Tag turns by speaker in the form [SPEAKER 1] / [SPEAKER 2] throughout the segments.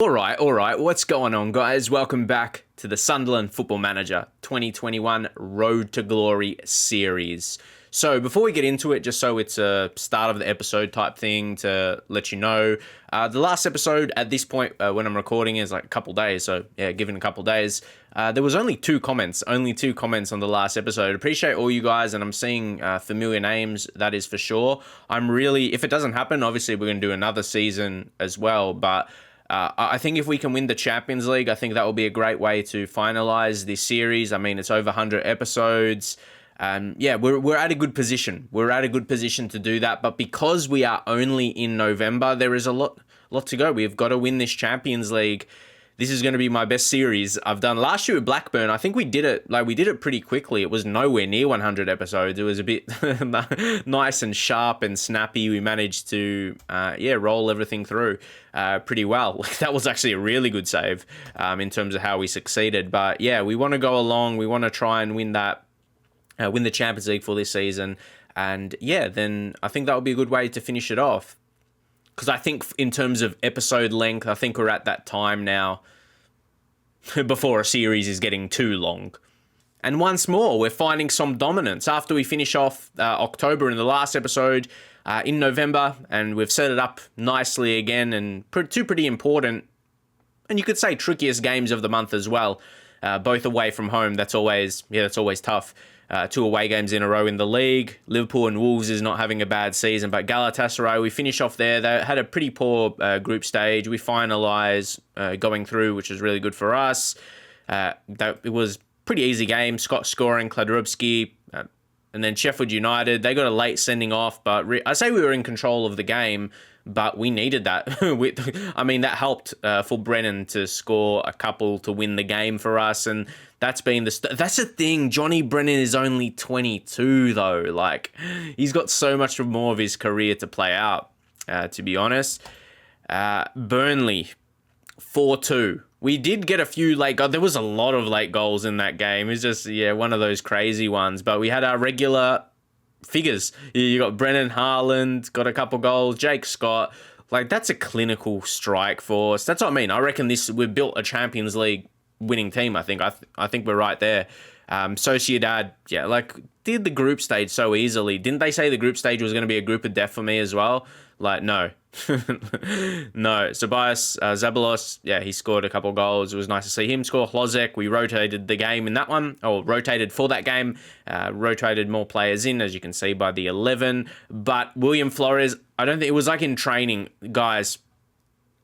[SPEAKER 1] All right. What's going on, guys? Welcome back to the Sunderland Football Manager 2021 Road to Glory series. So before we get into it, just so it's a start of the episode type thing to let you know, the last episode at this point when I'm recording is like a couple days. So yeah, given a couple days, there was only two comments on the last episode. Appreciate all you guys, and I'm seeing familiar names, that is for sure. If it doesn't happen, obviously we're going to do another season as well, but I think if we can win the Champions League, I think that will be a great way to finalize this series. I mean, it's over 100 episodes. We're at a good position. We're at a good position to do that. But because we are only in November, there is a lot to go. We've got to win this Champions League. This is going to be my best series I've done. Last year with Blackburn, I think we did it pretty quickly. It was nowhere near 100 episodes. It was a bit nice and sharp and snappy. We managed to, roll everything through pretty well. That was actually a really good save in terms of how we succeeded. But yeah, we want to go along. We want to try and win the Champions League for this season. And yeah, then I think that would be a good way to finish it off. Because I think in terms of episode length, I think we're at that time now before a series is getting too long. And once more, we're finding some dominance after we finish off October in the last episode in November, and we've set it up nicely again, and two pretty important, and you could say trickiest games of the month as well, both away from home. That's always tough. 2 away games in a row in the league. Liverpool and Wolves is not having a bad season, but Galatasaray, we finish off there. They had a pretty poor group stage. We finalise going through, which is really good for us. It was pretty easy game. Scott scoring, Kladrubski, and then Sheffield United. They got a late sending off, but I say we were in control of the game, but we needed that. That helped for Brennan to score a couple to win the game for us, and that's been that's the thing. Johnny Brennan is only 22 though. Like, he's got so much more of his career to play out. To be honest, Burnley 4-2. We did get a few late goals. There was a lot of late goals in that game. It's just one of those crazy ones. But we had our regular figures. You got Brennan, Haaland, got a couple goals. Jake Scott. Like, that's a clinical strike force. That's what I mean. I reckon we've built a Champions League winning team. I think we're right there. Sociedad, did the group stage so easily. Didn't they say the group stage was going to be a group of death for me as well? Like, no. No. Tobias Zabalos, he scored a couple goals. It was nice to see him score. Hlozek, we rotated the game in that one, or rotated for that game, rotated more players in, as you can see by the 11. But William Flores, I don't think it was like in training, guys.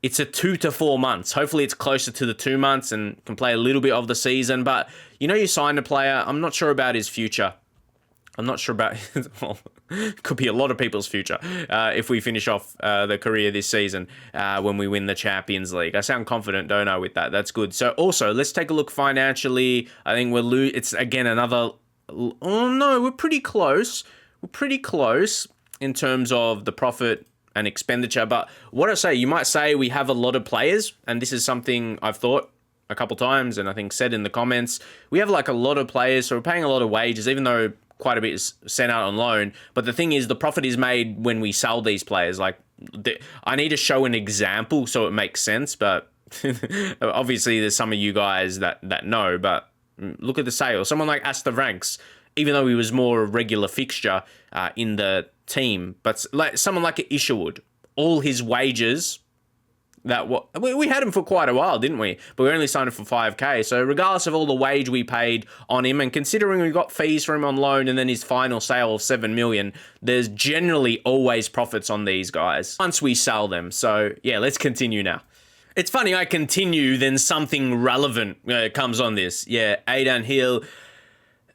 [SPEAKER 1] It's a 2 to 4 months. Hopefully it's closer to the 2 months and can play a little bit of the season. But, you signed a player. I'm not sure about his future. I'm not sure about... well, could be a lot of people's future if we finish off the career this season when we win the Champions League. I sound confident, don't I, with that? That's good. So also, let's take a look financially. I think it's, again, another... Oh, no, we're pretty close. We're pretty close in terms of the profit and expenditure. But what I say, you might say we have a lot of players, and this is something I've thought a couple times and I think said in the comments. We have like a lot of players, so we're paying a lot of wages, even though quite a bit is sent out on loan. But the thing is, the profit is made when we sell these players. Like, I need to show an example so it makes sense, but obviously there's some of you guys that know, but look at the sale. Someone like Astor Ranks, even though he was more a regular fixture in the team, but like someone like Isherwood, all his wages, we had him for quite a while, didn't we? But we only signed him for 5k. So regardless of all the wage we paid on him, and considering we got fees for him on loan and then his final sale of 7 million, there's generally always profits on these guys once we sell them. So yeah, let's continue now. It's funny, I continue, then something relevant comes on this. Yeah, Aidan Hill,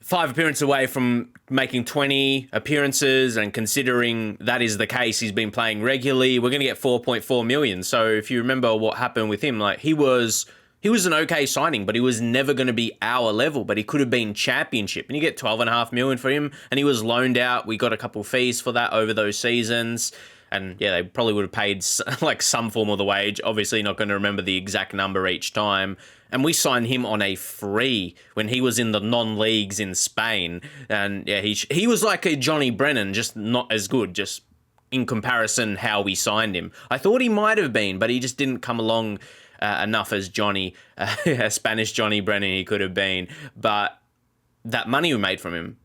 [SPEAKER 1] 5 appearances away from making 20 appearances, and considering that is the case, he's been playing regularly, we're going to get 4.4 million. So if you remember what happened with him, like he was an okay signing, but he was never going to be our level, but he could have been championship, and you get 12.5 million for him, and he was loaned out. We got a couple fees for that over those seasons. And yeah, they probably would have paid like some form of the wage. Obviously not going to remember the exact number each time. And we signed him on a free when he was in the non-leagues in Spain. And yeah, he was like a Johnny Brennan, just not as good, just in comparison how we signed him. I thought he might have been, but he just didn't come along enough as Johnny, a Spanish Johnny Brennan he could have been, but that money we made from him.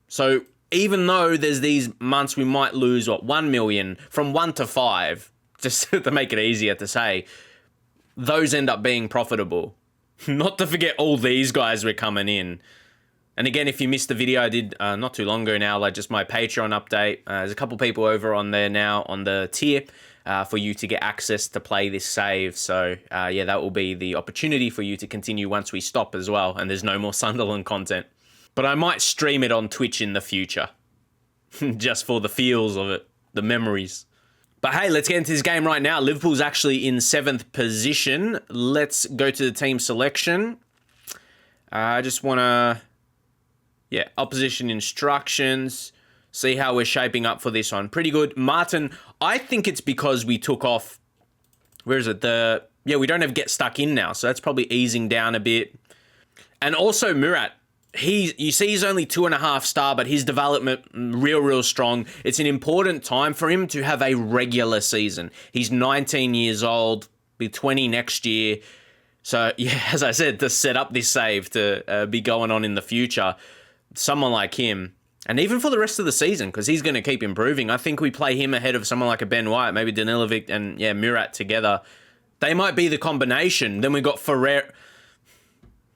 [SPEAKER 1] So even though there's these months we might lose, 1 million, from 1 to 5, just to make it easier to say, those end up being profitable. Not to forget all these guys were coming in. And again, if you missed the video I did not too long ago now, like just my Patreon update, there's a couple people over on there now on the tier for you to get access to play this save. So yeah, that will be the opportunity for you to continue once we stop as well, and there's no more Sunderland content. But I might stream it on Twitch in the future, just for the feels of it, the memories. But hey, let's get into this game right now. Liverpool's actually in 7th position. Let's go to the team selection. I just want to, opposition instructions. See how we're shaping up for this one. Pretty good. Martin, I think it's because we took off, where is it? We don't have get stuck in now, so that's probably easing down a bit. And also Murat. You see he's only 2.5 star, but his development real strong. It's an important time for him to have a regular season. He's 19 years old, be 20 next year. So yeah, as I said, to set up this save to be going on in the future, someone like him, and even for the rest of the season, because he's going to keep improving. I think we play him ahead of someone like a Ben White, maybe Danilovic and Murat together. They might be the combination. Then we got Ferrer.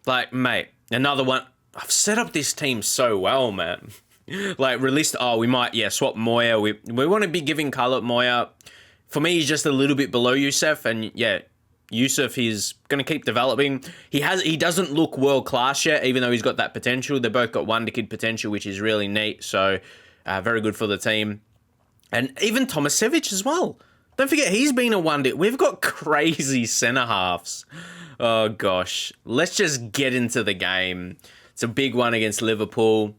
[SPEAKER 1] Like, mate, another one. I've set up this team so well, man. Like, we might, swap Moya. We want to be giving Carlot Moya. For me, he's just a little bit below Yusuf. And, Yusuf, he's going to keep developing. He doesn't look world-class yet, even though he's got that potential. They both got wonderkid potential, which is really neat. So, very good for the team. And even Tomasevic as well. Don't forget, he's been a wonder. We've got crazy centre-halves. Oh, gosh. Let's just get into the game. It's a big one against Liverpool.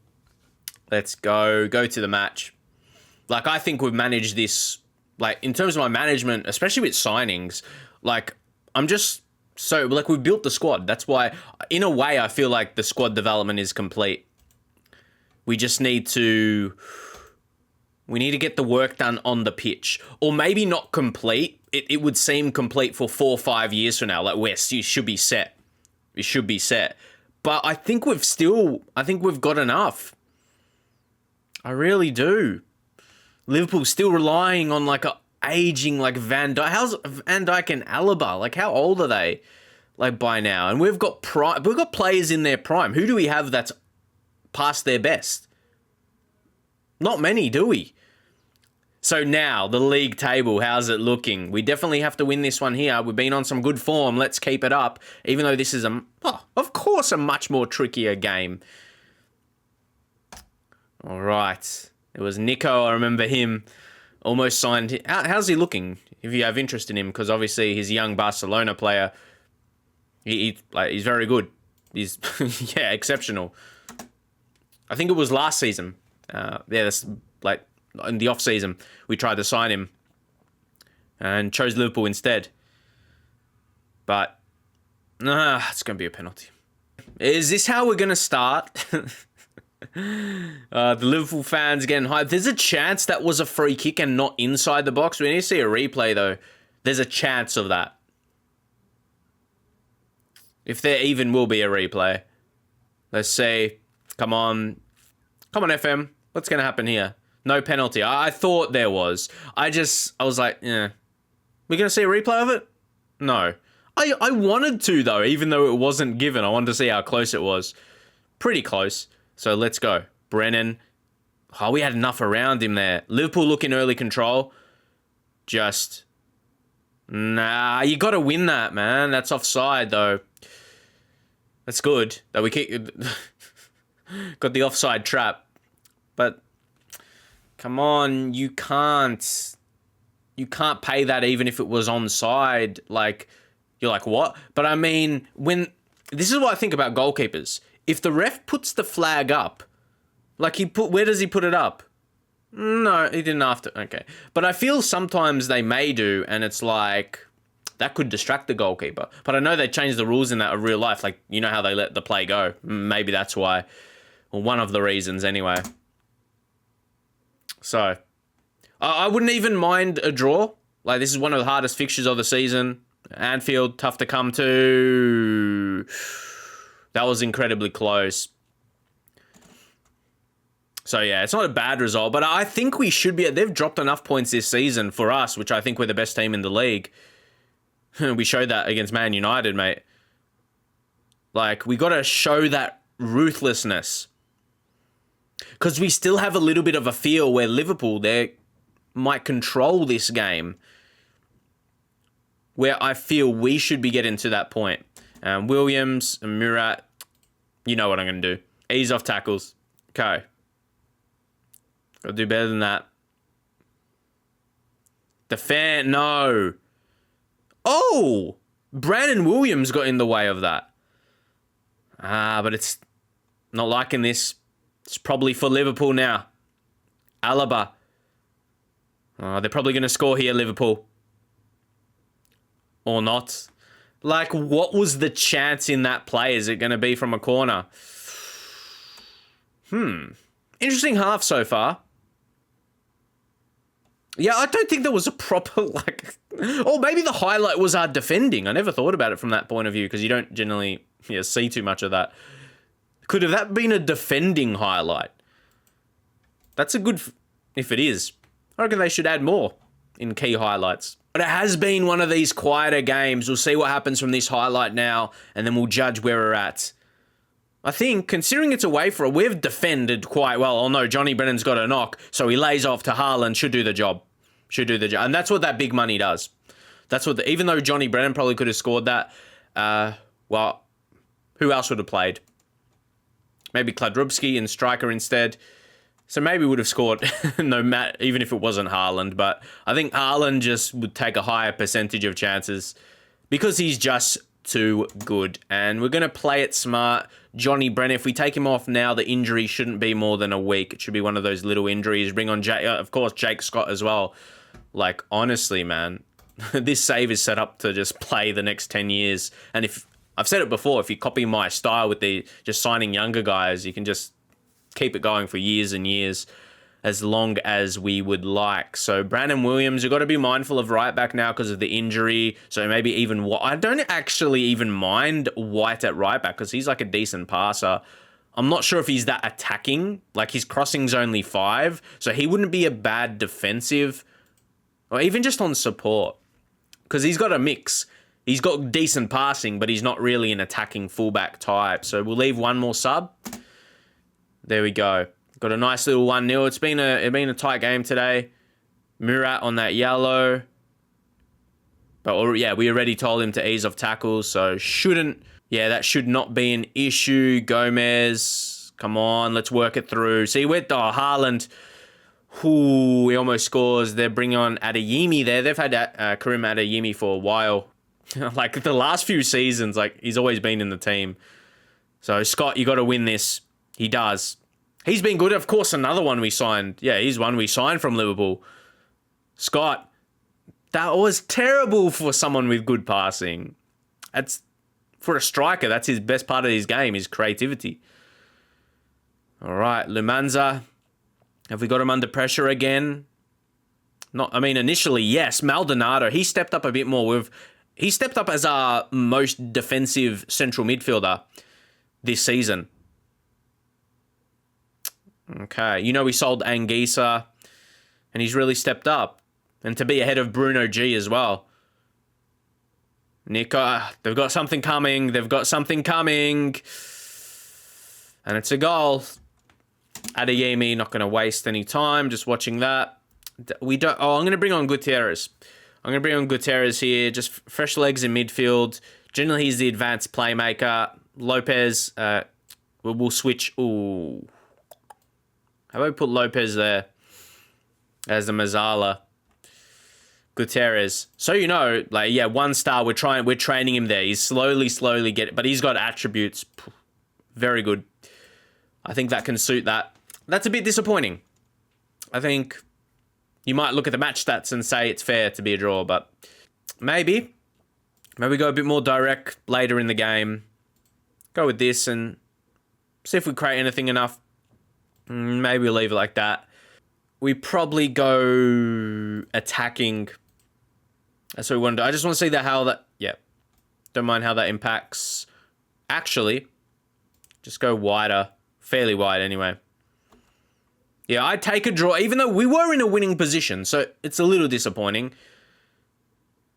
[SPEAKER 1] Let's go to the match. Like, I think we've managed this, like, in terms of my management, especially with signings, like, I'm just so, like, we've built the squad. That's why, in a way, I feel like the squad development is complete. We just need to get the work done on the pitch. Or maybe not complete. It would seem complete for 4 or 5 years from now. Like, you should be set. It should be set. But I think we've got enough. I really do. Liverpool's still relying on like a aging like Van Dijk. How's Van Dijk and Alaba? Like, how old are they? Like, by now? And we've got players in their prime. Who do we have that's past their best? Not many, do we? So now, the league table, how's it looking? We definitely have to win this one here. We've been on some good form. Let's keep it up. Even though this is, of course, a much more trickier game. All right. It was Nico. I remember him. Almost signed. How's he looking? If you have interest in him, because obviously he's a young Barcelona player. He's very good. He's, exceptional. I think it was last season. That's like... in the off-season, we tried to sign him and chose Liverpool instead. But, it's going to be a penalty. Is this how we're going to start? The Liverpool fans getting hyped. There's a chance that was a free kick and not inside the box. We need to see a replay, though. There's a chance of that. If there even will be a replay. Let's see. Come on, FM. What's going to happen here? No penalty. I thought there was. I was like, We're going to see a replay of it? No. I wanted to, though, even though it wasn't given. I wanted to see how close it was. Pretty close. So let's go. Brennan. Oh, we had enough around him there. Liverpool look in early control. Just. Nah, you got to win that, man. That's offside, though. That's good. That we got the offside trap. But. Come on, you can't pay that even if it was onside. Like, you're like, what? But I mean, this is what I think about goalkeepers. If the ref puts the flag up, like where does he put it up? No, he didn't have to. Okay. But I feel sometimes they may do, and it's like, that could distract the goalkeeper. But I know they changed the rules in that of real life. Like, you know how they let the play go. Maybe that's why. Well, one of the reasons anyway. So, I wouldn't even mind a draw. Like, this is one of the hardest fixtures of the season. Anfield, tough to come to. That was incredibly close. So, yeah, it's not a bad result, but I think we should be... They've dropped enough points this season for us, which I think we're the best team in the league. We showed that against Man United, mate. Like, we got to show that ruthlessness. Because we still have a little bit of a feel where Liverpool, they might control this game. Where I feel we should be getting to that point. Williams and Murat, you know what I'm going to do. Ease off tackles. Okay. Got to do better than that. Defend. No. Oh! Brandon Williams got in the way of that. But it's not liking this. It's probably for Liverpool now. Alaba. They're probably going to score here, Liverpool. Or not. Like, what was the chance in that play? Is it going to be from a corner? Interesting half so far. Yeah, I don't think there was a proper, like... Or maybe the highlight was our defending. I never thought about it from that point of view because you don't generally see too much of that. Could have that been a defending highlight? That's a good... If it is. I reckon they should add more in key highlights. But it has been one of these quieter games. We'll see what happens from this highlight now, and then we'll judge where we're at. I think, considering it's away for we've defended quite well. Oh no, Johnny Brennan's got a knock, so he lays off to Haaland. Should do the job. And that's what that big money does. That's what, even though Johnny Brennan probably could have scored that, well, who else would have played? Maybe Kladrubski and striker instead. So maybe would have scored even if it wasn't Haaland. But I think Haaland just would take a higher percentage of chances because he's just too good. And we're going to play it smart. Johnny Brennan, if we take him off now, the injury shouldn't be more than a week. It should be one of those little injuries. Bring on, of course, Jake Scott as well. Like, honestly, man, this save is set up to just play the next 10 years. And if I've said it before, if you copy my style with the just signing younger guys, you can just keep it going for years and years, as long as we would like. So Brandon Williams, you've got to be mindful of right back now because of the injury. So maybe even I don't actually even mind White at right back because he's like a decent passer. I'm not sure if he's that attacking. Like his crossing's only 5, so he wouldn't be a bad defensive or even just on support because he's got a mix. He's got decent passing, but he's not really an attacking fullback type. So we'll leave one more sub. There we go. Got a nice little 1-0. It's been a tight game today. Murat on that yellow. But yeah, we already told him to ease off tackles, so that should not be an issue. Gomez, come on, let's work it through. See, Haaland, he almost scores. They're bringing on Adeyemi there. They've had Karim Adeyemi for a while. Like the last few seasons, like he's always been in the team. So Scott, you got to win this. He does. He's been good. Of course, another one we signed. Yeah, he's one we signed from Liverpool. Scott, that was terrible for someone with good passing. That's for a striker. That's his best part of his game, his creativity. All right, Lumanza. Have we got him under pressure again? Initially, yes. Maldonado, he stepped up a bit more. He stepped up as our most defensive central midfielder this season. Okay, we sold Anguissa, and he's really stepped up. And to be ahead of Bruno G as well. Nico, they've got something coming. And it's a goal. Adeyemi, not going to waste any time, just watching that. I'm going to bring on Gutierrez. Here, just fresh legs in midfield. Generally, he's the advanced playmaker. Lopez, we'll switch. Ooh. How about we put Lopez there as the Mazzala? Gutierrez. So 1 star. We're training him there. He's slowly getting, but he's got attributes. Very good. I think that can suit that. That's a bit disappointing. I think you might look at the match stats and say it's fair to be a draw, but maybe go a bit more direct later in the game. Go with this and see if we create anything enough. Maybe we'll leave it like that. We probably go attacking. That's what we want to do. I just want to see Don't mind how that impacts. Actually, just go wider. Fairly wide anyway. Yeah, I'd take a draw, even though we were in a winning position, so it's a little disappointing.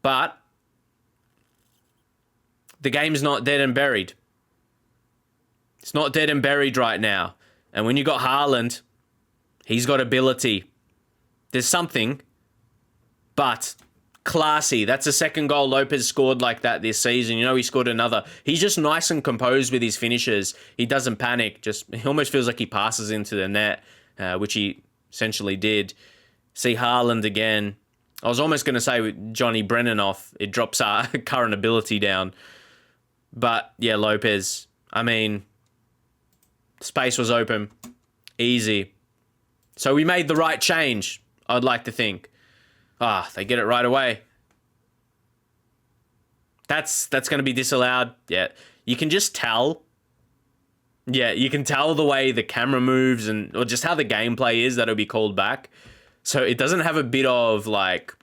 [SPEAKER 1] But the game's not dead and buried. It's not dead and buried right now. And when you got Haaland, he's got ability. There's something, but classy. That's the second goal Lopez scored like that this season. You know, he scored another. He's just nice and composed with his finishes. He doesn't panic. He almost feels like he passes into the net, which he essentially did. See Haaland again. I was almost going to say with Johnny Brennan off, it drops our current ability down. But yeah, Lopez, I mean, space was open. Easy. So we made the right change, I'd like to think. They get it right away. That's going to be disallowed. Yeah, you can just tell. Yeah, you can tell the way the camera moves or just how the gameplay is that it'll be called back. So it doesn't have a bit of like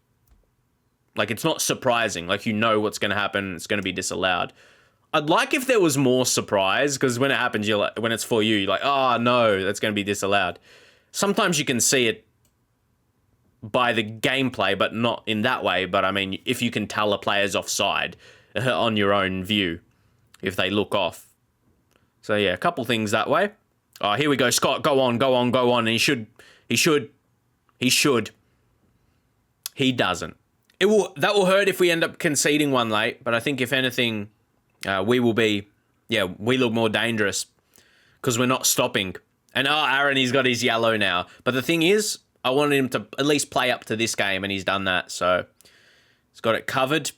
[SPEAKER 1] it's not surprising. Like, you know what's going to happen. It's going to be disallowed. I'd like if there was more surprise, because when it happens, you're like, when it's for you, you're like, oh no, that's going to be disallowed. Sometimes you can see it by the gameplay, but not in that way. But I mean, if you can tell a player's offside on your own view, if they look off. So yeah, a couple things that way. Oh, here we go. Scott, go on. And he should. He doesn't. That will hurt if we end up conceding one late, but I think if anything, we look more dangerous because we're not stopping. And Aaron, he's got his yellow now. But the thing is, I wanted him to at least play up to this game, and he's done that. So he's got it covered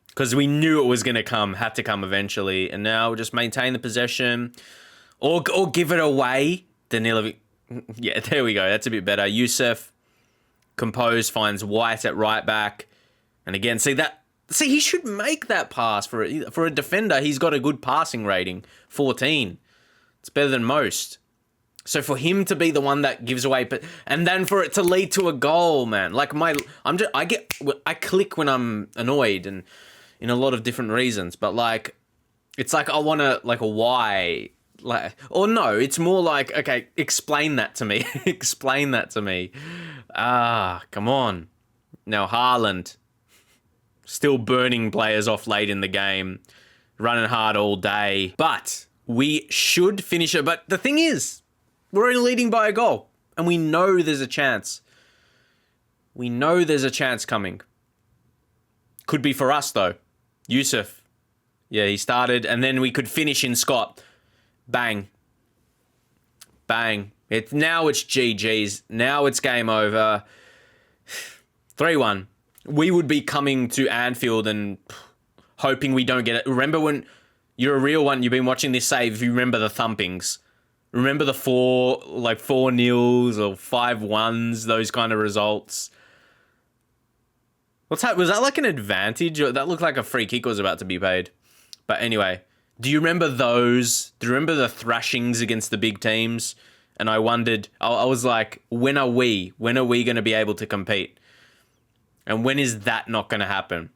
[SPEAKER 1] because we knew it was going to come, had to come eventually. And now we'll just maintain the possession or give it away. Danilovic. Yeah, there we go. That's a bit better. Youssef, composed, finds White at right back. And again, see, he should make that pass for a defender. He's got a good passing rating, 14. It's better than most. So for him to be the one that gives away, and then for it to lead to a goal, man. Like I click when I'm annoyed, and in a lot of different reasons. But like, it's like I want to why. Or no, it's more like, okay, explain that to me. Explain that to me. Come on. Now Haaland, still burning players off late in the game, running hard all day. But we should finish it. But the thing is, we're only leading by a goal, and we know there's a chance. We know there's a chance coming. Could be for us, though. Youssef. Yeah, he started, and then we could finish in Scott. Bang. Bang. Now it's GG's. Now it's game over. 3-1. We would be coming to Anfield and hoping we don't get it. Remember when you're a real one, you've been watching this save, if you remember the thumpings. Remember the 4-0s or 5-1s, those kind of results. Was that like an advantage? Or that looked like a free kick was about to be paid. But anyway, do you remember those? Do you remember the thrashings against the big teams? And I wondered, I was like, when are we going to be able to compete? And when is that not going to happen?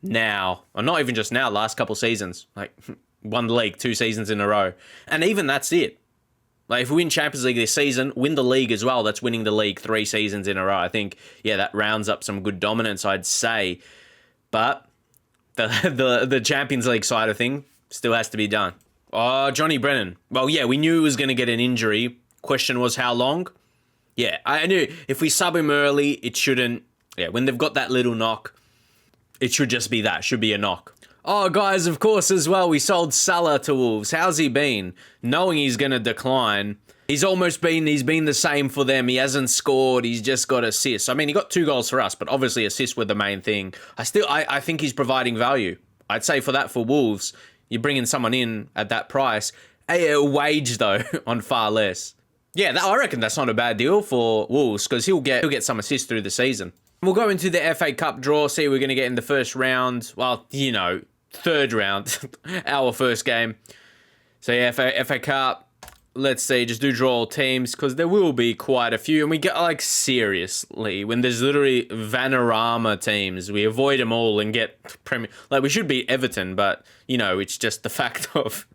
[SPEAKER 1] Now. Or not even just now, last couple seasons. Like, won the league 2 seasons in a row. And even that's it. Like, if we win Champions League this season, win the league as well. That's winning the league 3 seasons in a row. I think, yeah, that rounds up some good dominance, I'd say. But the Champions League side of thing still has to be done. Oh, Johnny Brennan. Well, yeah, we knew he was going to get an injury. Question was how long? Yeah, I knew if we sub him early, it shouldn't. Yeah, when they've got that little knock, it should just be that. Should be a knock. Oh, guys, of course, as well, we sold Salah to Wolves. How's he been? Knowing he's going to decline. He's been the same for them. He hasn't scored. He's just got assists. I mean, he got 2 goals for us, but obviously assists were the main thing. I think he's providing value. I'd say for Wolves, you're bringing someone in at that price. A wage, though, on far less. Yeah, I reckon that's not a bad deal for Wolves because he'll get some assists through the season. We'll go into the FA Cup draw, see who we're going to get in the first round. Well, you know, third round, our first game. So yeah, FA Cup, let's say, just do draw all teams, because there will be quite a few. And we get, like, seriously, when there's literally Vanarama teams, we avoid them all and get Premier. Like, we should beat Everton, but, you know, it's just the fact of,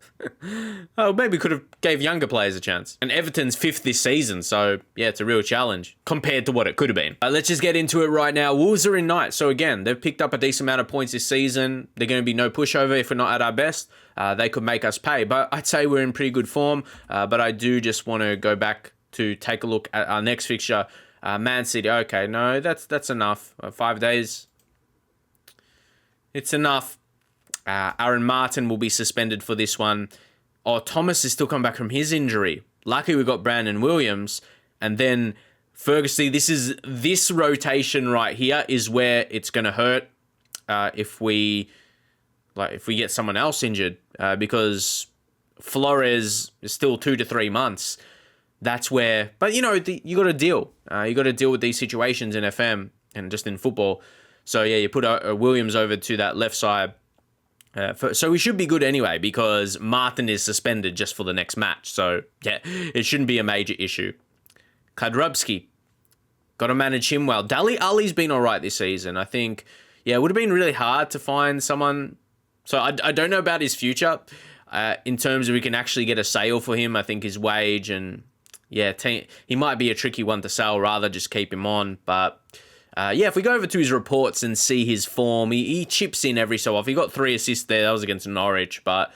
[SPEAKER 1] oh, maybe could have gave younger players a chance. And Everton's 5th this season, so, yeah, it's a real challenge compared to what it could have been. Let's just get into it right now. Wolves are in ninth. So, again, they've picked up a decent amount of points this season. They're going to be no pushover if we're not at our best. They could make us pay, but I'd say we're in pretty good form. But I do just want to go back to take a look at our next fixture. Man City. Okay, no, that's enough. 5 days. It's enough. Aaron Martin will be suspended for this one. Oh, Thomas is still coming back from his injury. Lucky we got Brandon Williams. And then Ferguson, this rotation right here is where it's going to hurt if we get someone else injured, because Flores is still 2 to 3 months. That's where, but you know, you got to deal. You got to deal with these situations in FM and just in football. So yeah, you put Williams over to that left side. So we should be good anyway, because Martin is suspended just for the next match. So yeah, it shouldn't be a major issue. Kadrubski, got to manage him well. Dali Ali's been all right this season. I think, yeah, it would have been really hard to find someone. So I don't know about his future in terms of we can actually get a sale for him. I think his wage and, yeah, he might be a tricky one to sell, rather just keep him on. But, yeah, if we go over to his reports and see his form, he chips in every so often. He got 3 assists there. That was against Norwich. But,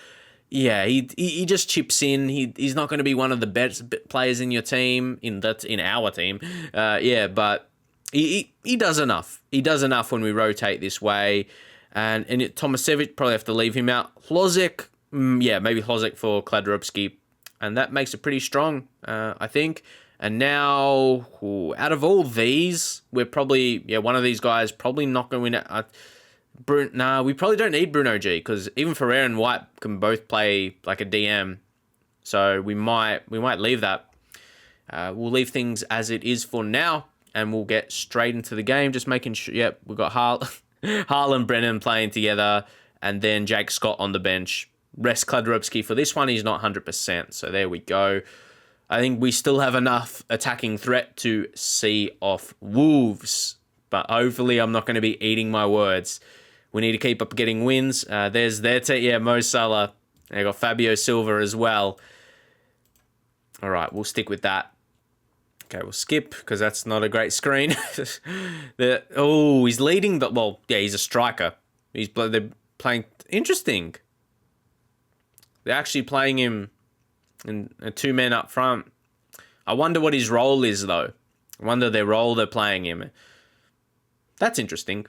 [SPEAKER 1] yeah, he just chips in. He's not going to be one of the best players in your team, in our team. Yeah, but he does enough. He does enough when we rotate this way. And Tomasevic, probably have to leave him out. Hlozek, yeah, maybe Hlozek for Kladrubski. And that makes it pretty strong, I think. And now, out of all these, we're probably, yeah, one of these guys probably not going to win. We probably don't need Bruno G, because even Ferrer and White can both play like a DM. So we might leave that. We'll leave things as it is for now, and we'll get straight into the game. Just making sure, yep, we've got Harlan Brennan playing together, and then Jake Scott on the bench. Rest Kladrubski for this one. He's not 100%, so there we go. I think we still have enough attacking threat to see off Wolves, but hopefully I'm not going to be eating my words. We need to keep up getting wins. There's Mo Salah. They got Fabio Silva as well. All right, we'll stick with that. Okay, we'll skip, because that's not a great screen. He's leading, he's a striker. They're playing, interesting. They're actually playing him in 2 men up front. I wonder what his role is, though. I wonder their role they're playing him. That's interesting.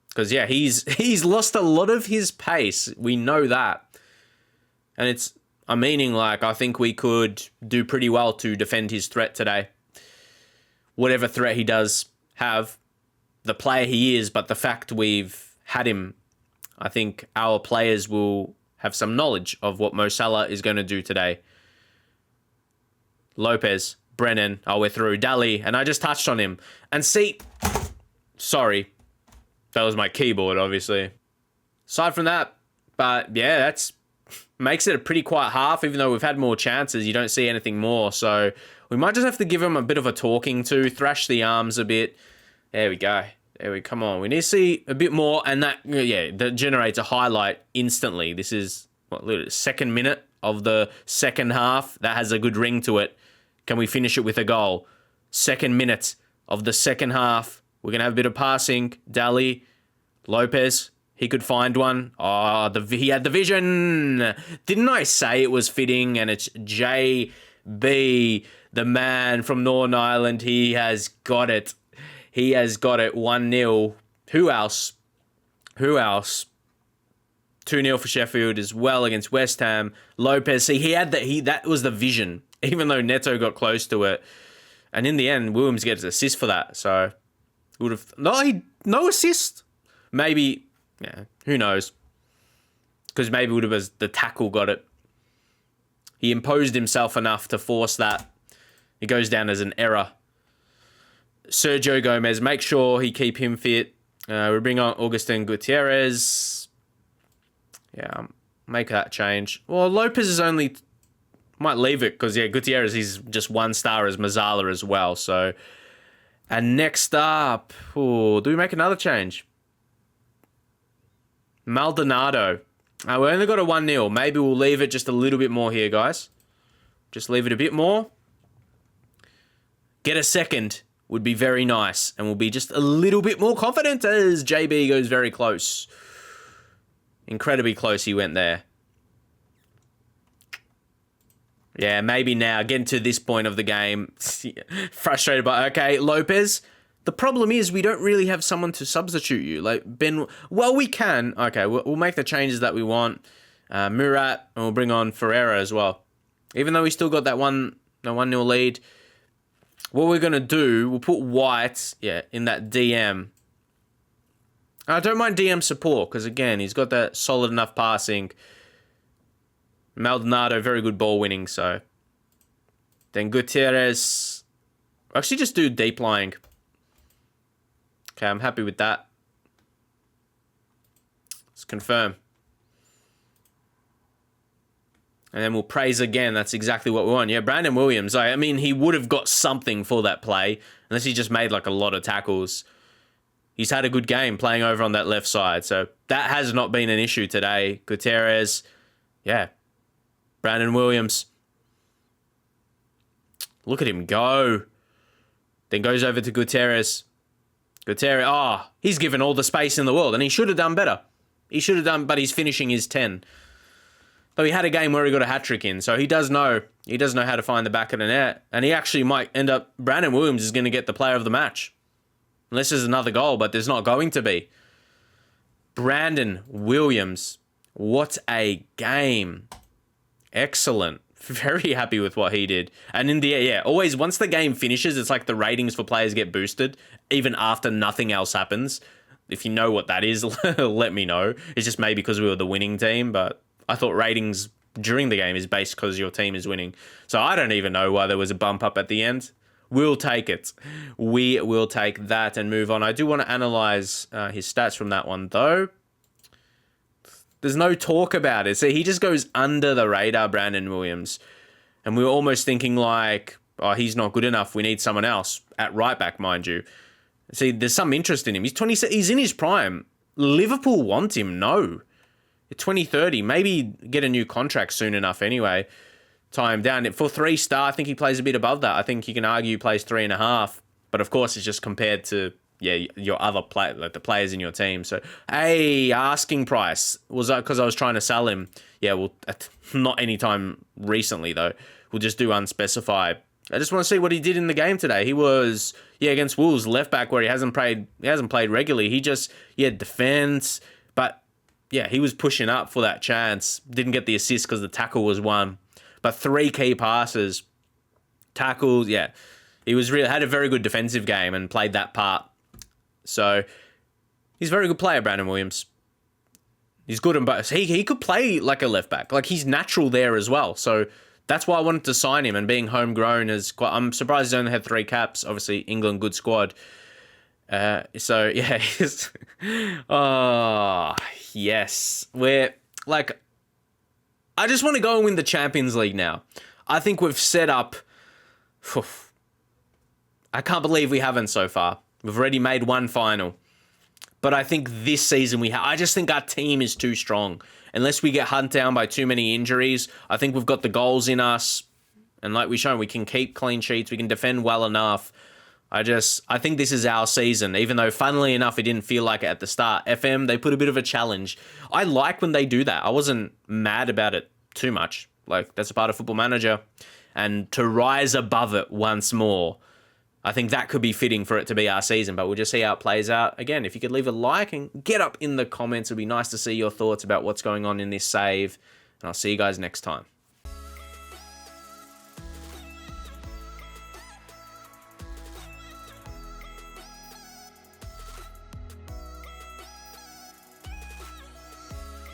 [SPEAKER 1] Because, yeah, he's lost a lot of his pace. We know that. And I think we could do pretty well to defend his threat today. Whatever threat he does have, the player he is, but the fact we've had him, I think our players will have some knowledge of what Mo Salah is going to do today. Lopez, Brennan, we're through. Dali, and I just touched on him. And see, sorry, that was my keyboard, obviously. Aside from that, but yeah, that's makes it a pretty quiet half, even though we've had more chances. You don't see anything more, so we might just have to give him a bit of a talking to, thrash the arms a bit. There we go. Come on. We need to see a bit more, and that generates a highlight instantly. This is, literally 2nd minute of the second half. That has a good ring to it. Can we finish it with a goal? 2nd minute of the second half. We're going to have a bit of passing. Dali, Lopez, he could find one. He had the vision. Didn't I say it was fitting? And it's JB, the man from Northern Ireland. He has got it. 1-0. Who else? 2-0 for Sheffield as well against West Ham. Lopez, see, that was the vision, even though Neto got close to it. And in the end, Williams gets an assist for that. So, no assist. Maybe, yeah, who knows? Because maybe it would have the tackle got it. He imposed himself enough to force that. It goes down as an error. Sergio Gomez, make sure he keep him fit. We bring on Augustin Gutierrez. Yeah, make that change. Well, Lopez is only Might leave it because, yeah, Gutierrez, he's just 1 star as Mazzala as well. So, and next up, do we make another change? Maldonado. We only got a 1-0. Maybe we'll leave it just a little bit more here, guys. Just leave it a bit more. Get a second would be very nice. And we'll be just a little bit more confident as JB goes very close. Incredibly close he went there. Yeah, maybe now, getting to this point of the game, frustrated by, okay, Lopez. The problem is we don't really have someone to substitute you. Like, Ben, well, we can. Okay, we'll make the changes that we want. Murat, and we'll bring on Ferreira as well. Even though we still got that 1-0 lead, what we're going to do, we'll put White, in that DM. I don't mind DM support, because again, he's got that solid enough passing. Maldonado, very good ball winning, so. Then Gutierrez. Actually, just do deep lying. Okay, I'm happy with that. Let's confirm. And then we'll praise again. That's exactly what we want. Yeah, Brandon Williams. I mean, he would have got something for that play, unless he just made like a lot of tackles. He's had a good game playing over on that left side, so that has not been an issue today. Gutierrez, yeah. Brandon Williams. Look at him go. Then goes over to Gutierrez. Gutierrez, he's given all the space in the world, and he should have done better. He should have done, but he's finishing his 10. But he had a game where he got a hat-trick in, so he does know how to find the back of the net, and he actually might end up, Brandon Williams is going to get the player of the match. Unless there's another goal, but there's not going to be. Brandon Williams, what a game. Excellent. Very happy with what he did. And in the always once the game finishes, it's like the ratings for players get boosted, even after nothing else happens. If you know what that is, let me know. It's just maybe because we were the winning team, but I thought ratings during the game is based because your team is winning. So I don't even know why there was a bump up at the end. We'll take it. We will take that and move on. I do want to analyze his stats from that one, though. There's no talk about it. See, he just goes under the radar, Brandon Williams. And we were almost thinking like, he's not good enough. We need someone else. At right back, mind you. See, there's some interest in him. He's 20. He's in his prime. Liverpool want him. No. 2030. Maybe get a new contract soon enough anyway. Tie him down. For 3-star, I think he plays a bit above that. I think you can argue he plays 3.5. But of course, it's just compared to your other like the players in your team. So, asking price. Was that because I was trying to sell him? Yeah, well, not anytime recently, though. We'll just do unspecified. I just want to see what he did in the game today. He was, against Wolves, left back where he hasn't played regularly. He just, defends. But, he was pushing up for that chance. Didn't get the assist because the tackle was won. But 3 key passes. Tackles, He was had a very good defensive game and played that part. So, he's a very good player, Brandon Williams. He's good in both. He could play like a left back. Like, he's natural there as well. So, that's why I wanted to sign him. And being homegrown is quite... I'm surprised he's only had 3 caps. Obviously, England, good squad. He's... yes. We're, like... I just want to go and win the Champions League now. I think we've set up... I can't believe we haven't so far. We've already made 1 final. But I think this season I just think our team is too strong. Unless we get hunted down by too many injuries, I think we've got the goals in us. And like we've shown, we can keep clean sheets. We can defend well enough. I think this is our season. Even though, funnily enough, it didn't feel like it at the start. FM, they put a bit of a challenge. I like when they do that. I wasn't mad about it too much. Like, that's a part of Football Manager. And to rise above it once more, I think that could be fitting for it to be our season, but we'll just see how it plays out. Again, if you could leave a like and get up in the comments, it'd be nice to see your thoughts about what's going on in this save. And I'll see you guys next time.